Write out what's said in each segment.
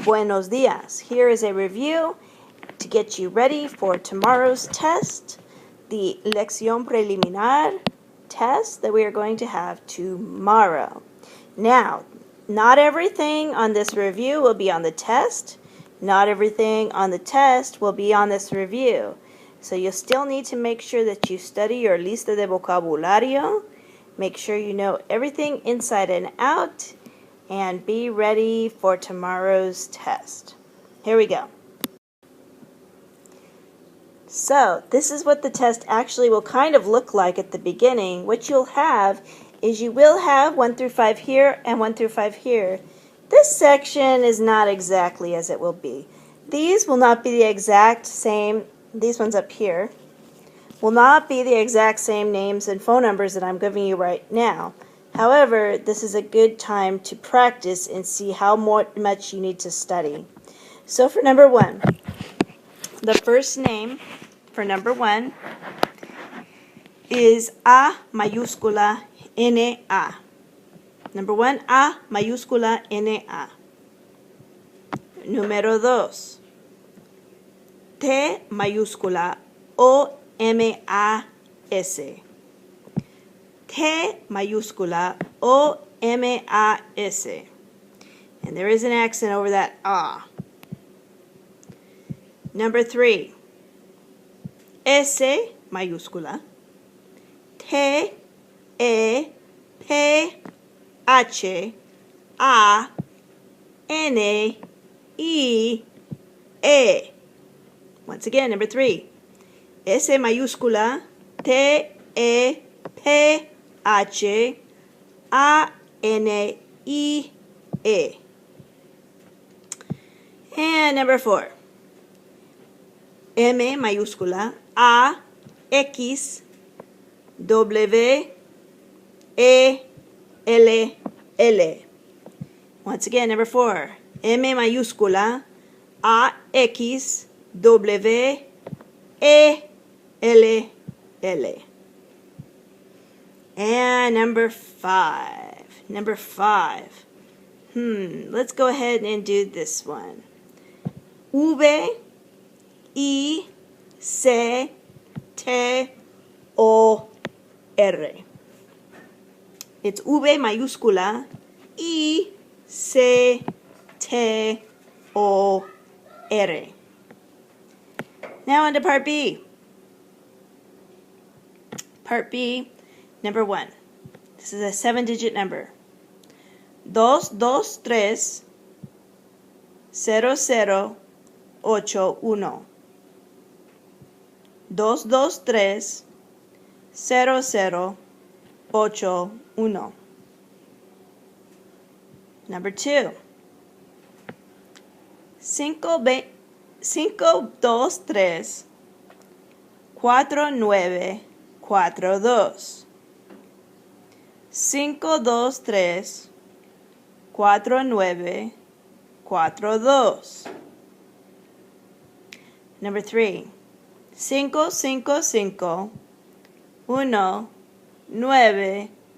Buenos dias. Here is a review to get you ready for tomorrow's test, the Lección Preliminar test that we are going to have tomorrow. Now, not everything on this review will be on the test. Not everything on the test will be on this review. So you'll still need to make sure that you study your lista de vocabulario. Make sure you know everything inside and out. And be ready for tomorrow's test. Here we go. So, this is what the test actually will kind of look like at the beginning. What you'll have is you will have 1 through 5 here and 1 through 5 here. This section is not exactly as it will be. These will not be the exact same, these ones up here, will not be the exact same names and phone numbers that I'm giving you right now. However, this is a good time to practice and see how much you need to study. So for number 1, the first name for number 1 is A mayúscula N-A. Number 1, A mayúscula N-A. Número 2, T mayúscula O-M-A-S. T mayúscula O-M-A-S. And there is an accent over that ah. Number 3, S mayúscula T-E-P-H-A-N-I-E. Once again, number 3, S mayúscula T-E-P-H-A-N-I-E. And number 4, M mayúscula A-X-W-E-L-L. Once again, number 4, M mayúscula A-X-W-E-L-L. And number 5. Let's go ahead and do this one. V-I-C-T-O-R. It's V mayúscula I-C-T-O-R. Now on to part B. Part B, number 1. This is a 7-digit number. 223 0081. 223 0081. Number 2. 523 4942. 523 4942. Number 3. 555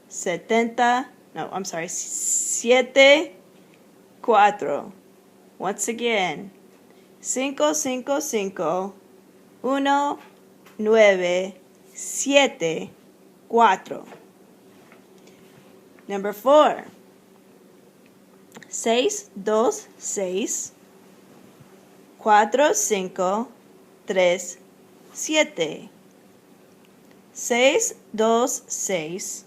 74. Once again, 555 1974. Number 4. 626 4537. 626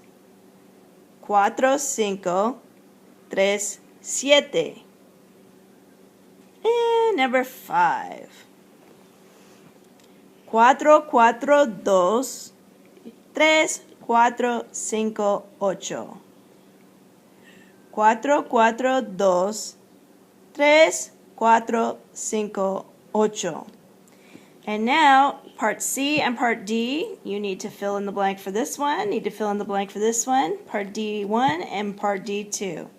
4537. And number 5. 442 3458. 442 3458. And now, part C and part D, you need to fill in the blank for this one, need to fill in the blank for this one, part D1 and part D2.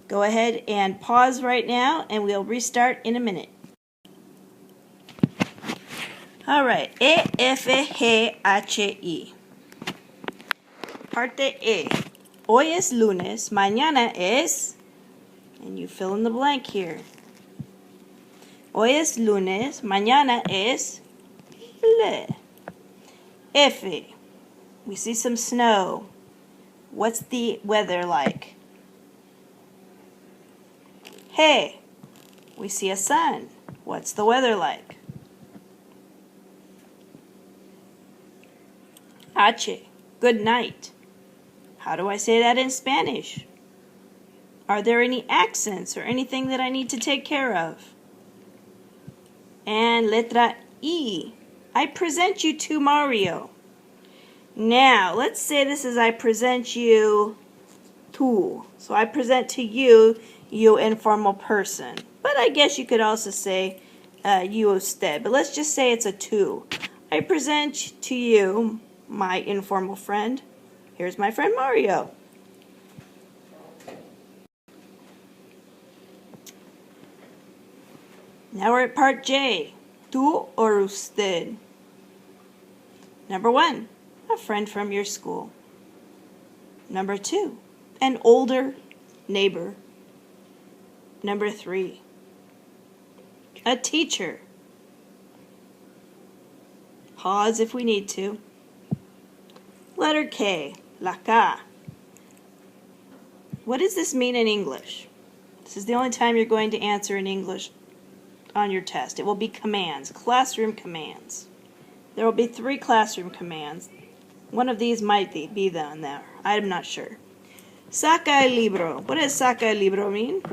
Go ahead and pause right now, and we'll restart in a minute. All right, E-F-G-H-I. Parte E. Hoy es lunes, mañana es, and you fill in the blank here. Hoy es lunes, mañana es ble. F. We see some snow. What's the weather like? Hey. We see a sun. What's the weather like? H. Good night. How do I say that in Spanish? Are there any accents or anything that I need to take care of? And letra I. I present you to Mario. Now, let's say this is I present you to. So I present to you, you informal person. But I guess you could also say you usted. But let's just say it's a to. I present to you, my informal friend. Here's my friend Mario. Now we're at part J. Tú or usted. Number 1, a friend from your school. Number 2, an older neighbor. Number 3, a teacher. Pause if we need to. Letter K, la K. What does this mean in English? This is the only time you're going to answer in English on your test. It will be commands, classroom commands. There will be 3 classroom commands. One of these might be on there. I'm not sure. Saca el libro. What does saca el libro mean?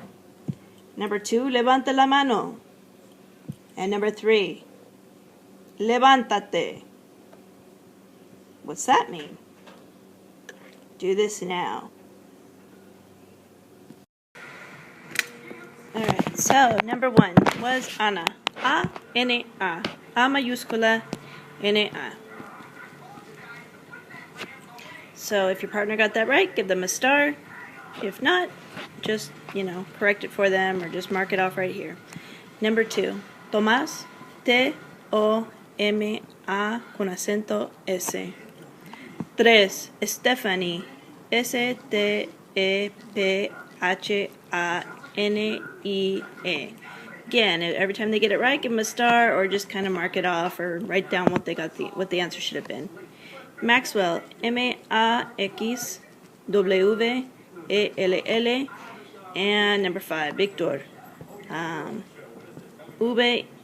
Number 2, levanta la mano. And number 3, levántate. What's that mean? Do this now. Alright, so number 1 was Ana. A-N-A. A mayúscula, N-A. So if your partner got that right, give them a star. If not, just, correct it for them or just mark it off right here. Number 2, Tomás, T-O-M-A con acento S. 3, Stephanie, S-T-E-P-H-A-N-I-E. Again, every time they get it right, give them a star or just kind of mark it off or write down what the answer should have been. Maxwell, M-A-X-W-E-L-L. And number 5, Victor, V-I-C-T-O-R.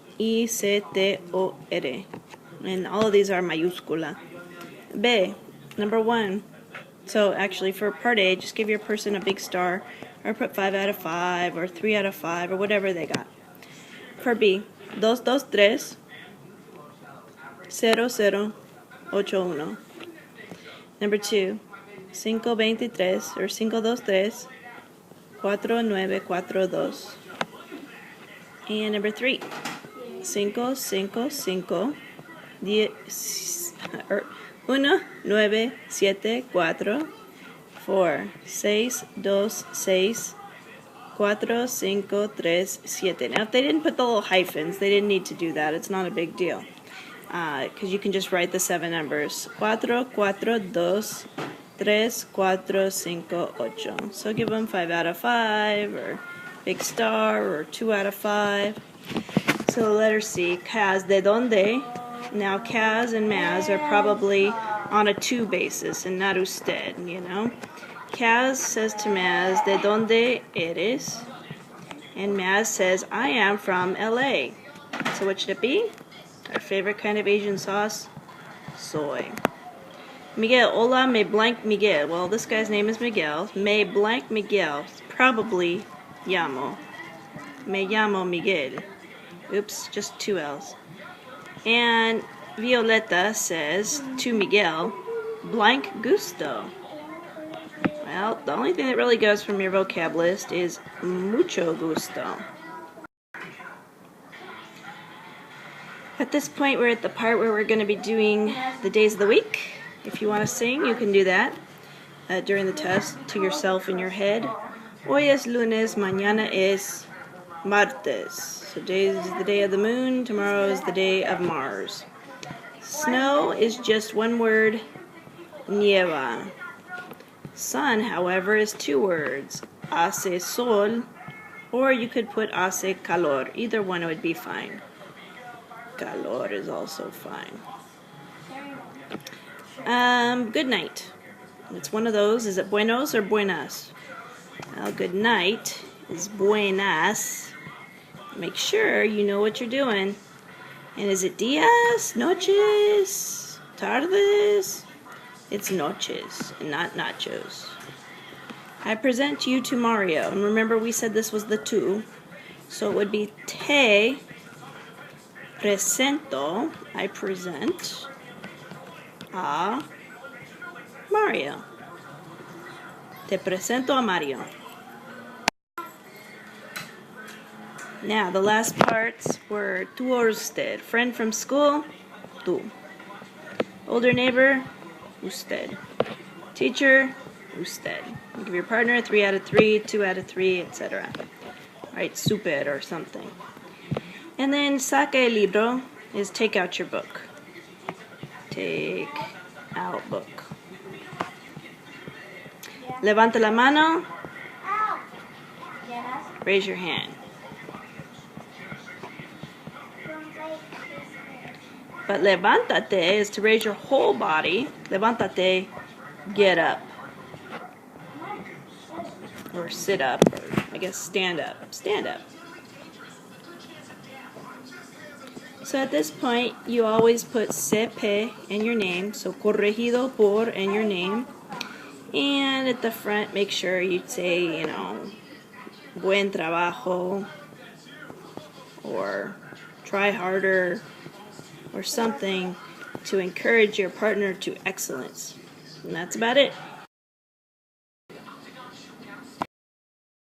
And all of these are mayúscula. B, number 1. So actually for part A, just give your person a big star or put 5 out of 5 or 3 out of 5 or whatever they got. For B, 223 0081. Number 2, 523 or 523 4942. And number 3, 555 1974 4 626 4537. Now if they didn't put the little hyphens, they didn't need to do that. It's not a big deal. Because you can just write the 7 numbers. 442 3458. So give them 5 out of 5 or big star or 2 out of 5. So letter C, Kaz de donde. Now Kaz and Maz are probably on a to basis and not usted, Kaz says to Maz, ¿de dónde eres? And Maz says, I am from LA. So what should it be? Our favorite kind of Asian sauce? Soy. Miguel, hola, me blank Miguel. Well, this guy's name is Miguel. Me blank Miguel. Probably llamo. Me llamo Miguel. Oops, just 2 L's. And Violeta says to Miguel, blank gusto. Well, the only thing that really goes from your vocab list is mucho gusto. At this point, we're at the part where we're going to be doing the days of the week. If you want to sing, you can do that during the test to yourself in your head. Hoy es lunes, mañana es martes. So today is the day of the moon, tomorrow is the day of Mars. Snow is just one word, nieva. Sun, however, is 2 words, hace sol Or you could put hace calor. Either one would be fine. Calor is also fine. Good night. It's one of those. Is it buenos or buenas? Well, good night is buenas. Make sure you know what you're doing. And is it días, noches, tardes? It's noches and not nachos. I present you to Mario. And remember we said this was the tú. So it would be te presento. I present a Mario. Te presento a Mario. Now, the last parts were tú or usted. Friend from school, tú. Older neighbor, usted. Teacher, usted. Give your partner 3 out of 3, 2 out of 3, etc. Right, super or something. And then saca el libro is take out your book. Take out book. Levanta la mano. Raise your hand. But levántate is to raise your whole body. Levántate, get up. Or sit up, or I guess stand up. Stand up. So at this point, you always put CP in your name. So corregido por in your name. And at the front, make sure you say, buen trabajo, or try harder, or something to encourage your partner to excellence. And that's about it.